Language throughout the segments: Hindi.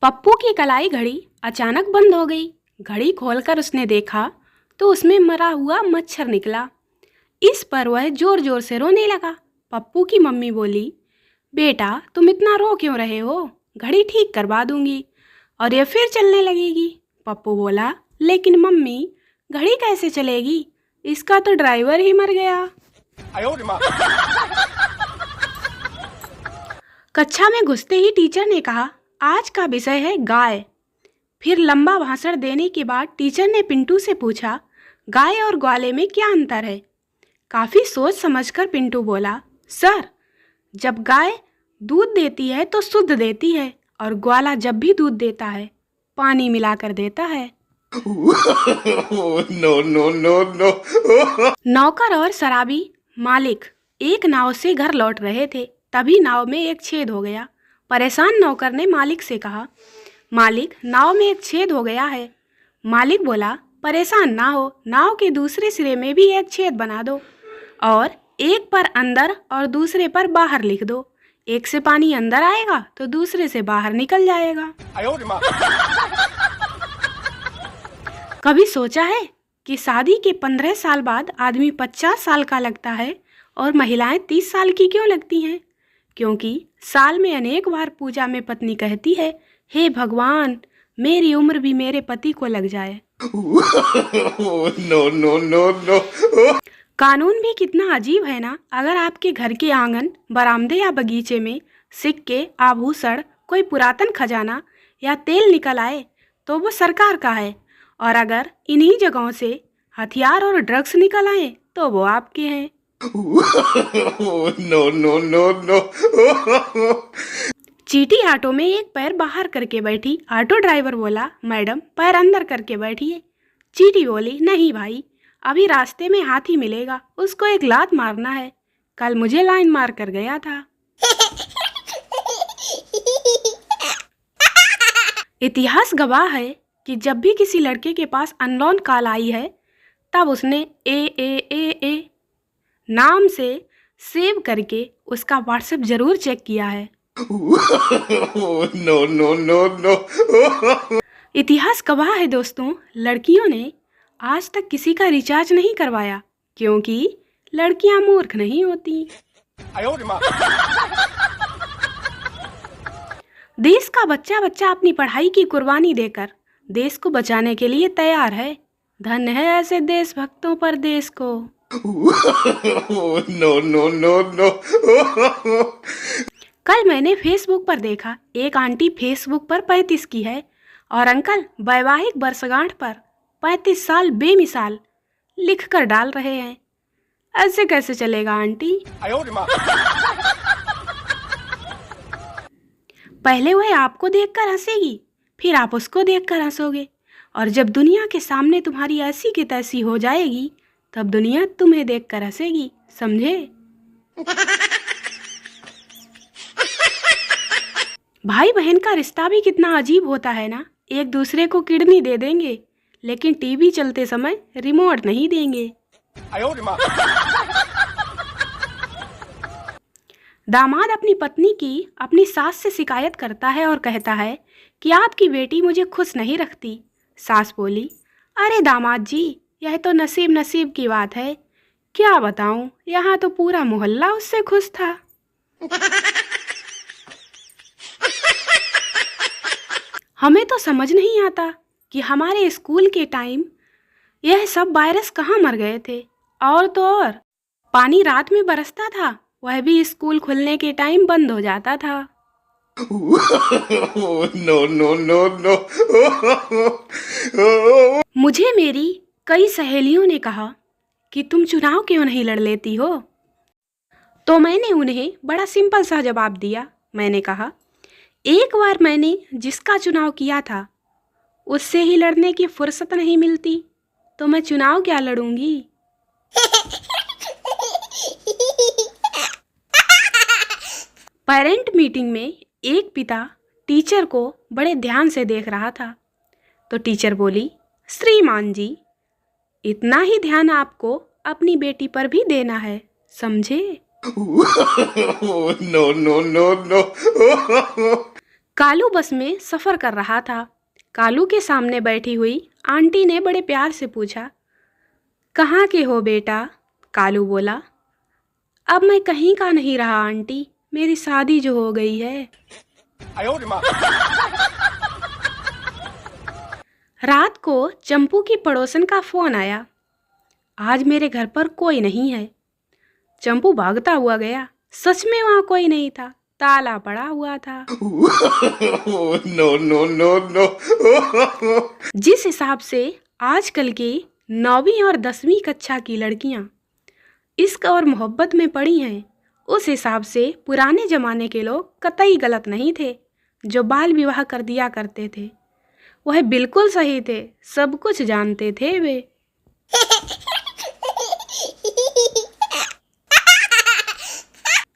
पप्पू की कलाई घड़ी अचानक बंद हो गई। घड़ी खोलकर उसने देखा तो उसमें मरा हुआ मच्छर निकला। इस पर वह जोर जोर से रोने लगा। पप्पू की मम्मी बोली, बेटा तुम इतना रो क्यों रहे हो? घड़ी ठीक करवा दूंगी और ये फिर चलने लगेगी। पप्पू बोला, लेकिन मम्मी घड़ी कैसे चलेगी? इसका तो ड्राइवर ही मर गया। कक्षा में घुसते ही टीचर ने कहा, आज का विषय है गाय। फिर लंबा भाषण देने के बाद टीचर ने पिंटू से पूछा, गाय और ग्वाले में क्या अंतर है? काफ़ी सोच समझकर पिंटू बोला, सर जब गाय दूध देती है तो शुद्ध देती है और ग्वाला जब भी दूध देता है पानी मिलाकर देता है। No no no no. नौकर और शराबी मालिक एक नाव से घर लौट रहे थे। तभी नाव में एक छेद हो गया। परेशान नौकर ने मालिक से कहा, मालिक नाव में एक छेद हो गया है। मालिक बोला, परेशान ना हो, नाव के दूसरे सिरे में भी एक छेद बना दो और एक पर अंदर और दूसरे पर बाहर लिख दो। एक से पानी अंदर आएगा तो दूसरे से बाहर निकल जाएगा। कभी सोचा है कि शादी के 15 साल बाद आदमी 50 साल का लगता है और महिलाएं 30 साल की क्यों लगती हैं? क्योंकि साल में अनेक बार पूजा में पत्नी कहती है, हे भगवान मेरी उम्र भी मेरे पति को लग जाए। No no no no. कानून भी कितना अजीब है ना। अगर आपके घर के आंगन, बरामदे या बगीचे में सिक्के, आभूषण, कोई पुरातन खजाना या तेल निकल आए तो वो सरकार का है, और अगर इन्हीं जगहों से हथियार और ड्रग्स निकल आए तो वो आपके हैं। No no no no. चीटी ऑटो में एक पैर बाहर करके बैठी। ऑटो ड्राइवर बोला, मैडम पैर अंदर करके बैठिए। चीटी बोली, नहीं भाई, अभी रास्ते में हाथी मिलेगा, उसको एक लात मारना है, कल मुझे लाइन मार कर गया था। इतिहास गवाह है कि जब भी किसी लड़के के पास अननोन कॉल आई है तब उसने ए नाम से सेव करके उसका व्हाट्सएप जरूर चेक किया है। No no no no. इतिहास गवाह है दोस्तों, लड़कियों ने आज तक किसी का रिचार्ज नहीं करवाया क्योंकि लड़कियां मूर्ख नहीं होती। देश का बच्चा बच्चा अपनी पढ़ाई की कुर्बानी देकर देश को बचाने के लिए तैयार है। धन्य है ऐसे देशभक्तों पर देश को। No no no no. कल मैंने फेसबुक पर देखा, एक आंटी फेसबुक पर 35 की है और अंकल वैवाहिक वर्षगांठ पर 35 साल बेमिसाल लिख कर डाल रहे हैं। ऐसे कैसे चलेगा आंटी? पहले वह आपको देखकर हंसेगी, फिर आप उसको देखकर हंसोगे, और जब दुनिया के सामने तुम्हारी ऐसी की तैसी हो जाएगी तब दुनिया तुम्हें देखकर हंसेगी, समझे? भाई बहन का रिश्ता भी कितना अजीब होता है ना। एक दूसरे को किडनी दे देंगे लेकिन टीवी चलते समय रिमोट नहीं देंगे। दामाद अपनी पत्नी की अपनी सास से शिकायत करता है और कहता है कि आपकी बेटी मुझे खुश नहीं रखती। सास बोली, अरे दामाद जी, यह तो नसीब नसीब की बात है, क्या बताऊं, यहाँ तो पूरा मोहल्ला उससे खुश था। हमें तो समझ नहीं आता कि हमारे स्कूल के टाइम यह सब वायरस कहाँ मर गए थे। और तो और पानी रात में बरसता था, वह भी स्कूल खुलने के टाइम बंद हो जाता था। No no no no. मुझे मेरी कई सहेलियों ने कहा कि तुम चुनाव क्यों नहीं लड़ लेती हो, तो मैंने उन्हें बड़ा सिंपल सा जवाब दिया। मैंने कहा, एक बार मैंने जिसका चुनाव किया था उससे ही लड़ने की फुर्सत नहीं मिलती, तो मैं चुनाव क्या लड़ूंगी। पेरेंट मीटिंग में एक पिता टीचर को बड़े ध्यान से देख रहा था, तो टीचर बोली, श्रीमान जी, इतना ही ध्यान आपको अपनी बेटी पर भी देना है, समझे? No no no no. Kalu bus में सफ़र कर रहा था। कालू के सामने बैठी हुई आंटी ने बड़े प्यार से पूछा, कहाँ के हो बेटा? कालू बोला, अब मैं कहीं का नहीं रहा आंटी, मेरी शादी जो हो गई है। रात को चंपू की पड़ोसन का फोन आया, आज मेरे घर पर कोई नहीं है। चंपू भागता हुआ गया। सच में वहाँ कोई नहीं था, ताला पड़ा हुआ था। No, no, no, no. जिस हिसाब से आजकल की 9वीं और 10वीं कक्षा की लड़कियां इश्क और मोहब्बत में पड़ी हैं, उस हिसाब से पुराने ज़माने के लोग कतई गलत नहीं थे जो बाल विवाह कर दिया करते थे। वह बिल्कुल सही थे, सब कुछ जानते थे वे।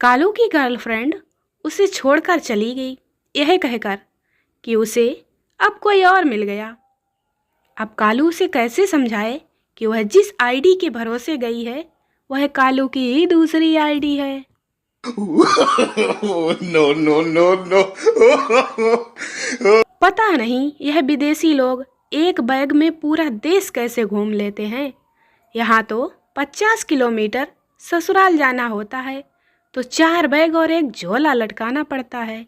कालू की गर्लफ्रेंड उसे छोड़कर चली गई, यह कहकर कि उसे अब कोई और मिल गया। अब कालू उसे कैसे समझाए कि वह जिस आईडी के भरोसे गई है वह कालू की ही दूसरी आईडी है। No, no, no, no. पता नहीं यह विदेशी लोग एक बैग में पूरा देश कैसे घूम लेते हैं। यहाँ तो 50 किलोमीटर ससुराल जाना होता है तो 4 बैग और एक झोला लटकाना पड़ता है।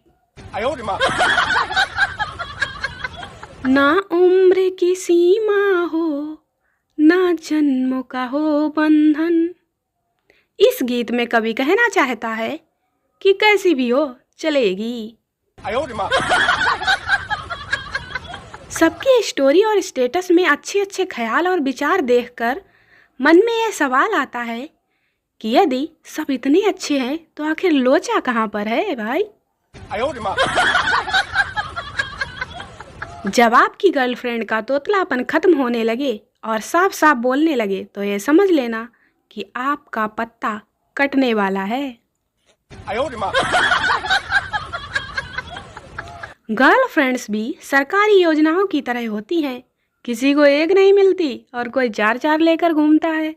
ना उम्र की सीमा हो, ना जन्मों का हो बंधन। इस गीत में कवि कहना चाहता है कि कैसी भी हो चलेगी। सबकी स्टोरी और स्टेटस में अच्छे अच्छे ख्याल और विचार देखकर मन में यह सवाल आता है कि यदि सब इतने अच्छे हैं तो आखिर लोचा कहाँ पर है भाई? जब आपकी गर्लफ्रेंड का तोतलापन खत्म होने लगे और साफ साफ बोलने लगे तो यह समझ लेना कि आपका पत्ता कटने वाला है। गर्लफ्रेंड्स भी सरकारी योजनाओं की तरह होती हैं, किसी को एक नहीं मिलती और कोई 4-4 लेकर घूमता है।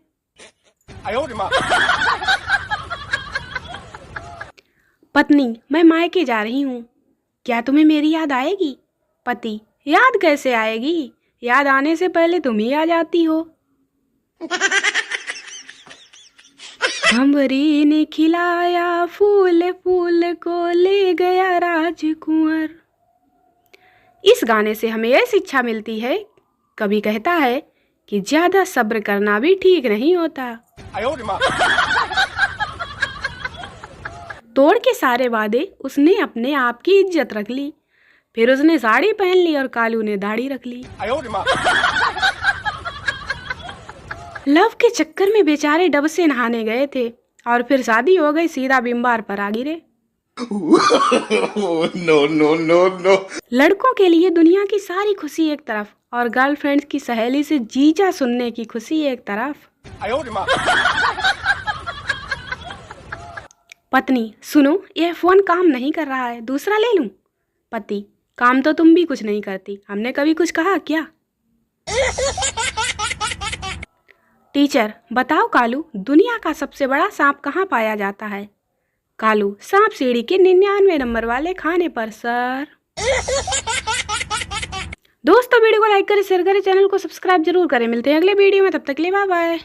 पत्नी, मैं मायके जा रही हूँ, क्या तुम्हें मेरी याद आएगी? पति, याद कैसे आएगी, याद आने से पहले तुम ही आ जाती हो। भंवरी ने खिलाया फूल, फूल को ले गया राजकुंवर। इस गाने से हमें यह शिक्षा मिलती है, कभी कहता है कि ज्यादा सब्र करना भी ठीक नहीं होता। तोड़ के सारे वादे उसने अपने आप की इज्जत रख ली। फिर उसने साड़ी पहन ली और कालू ने दाढ़ी रख ली। लव के चक्कर में बेचारे डब से नहाने गए थे और फिर शादी हो गई, सीधा बिम्बार पर आ गिरे। No, no, no, no. लड़कों के लिए दुनिया की सारी खुशी एक तरफ और गर्लफ्रेंड की सहेली से जीजा सुनने की खुशी एक तरफ। पत्नी, सुनो, यह फोन काम नहीं कर रहा है, दूसरा ले लूं? पति, काम तो तुम भी कुछ नहीं करती, हमने कभी कुछ कहा क्या? टीचर, बताओ कालू, दुनिया का सबसे बड़ा सांप कहाँ पाया जाता है? कालू, सांप सीढ़ी के 99 नंबर वाले खाने पर सर। दोस्तों, वीडियो को लाइक करें, शेयर करें, चैनल को सब्सक्राइब जरूर करें। मिलते हैं अगले वीडियो में, तब तक के लिए बाय बाय।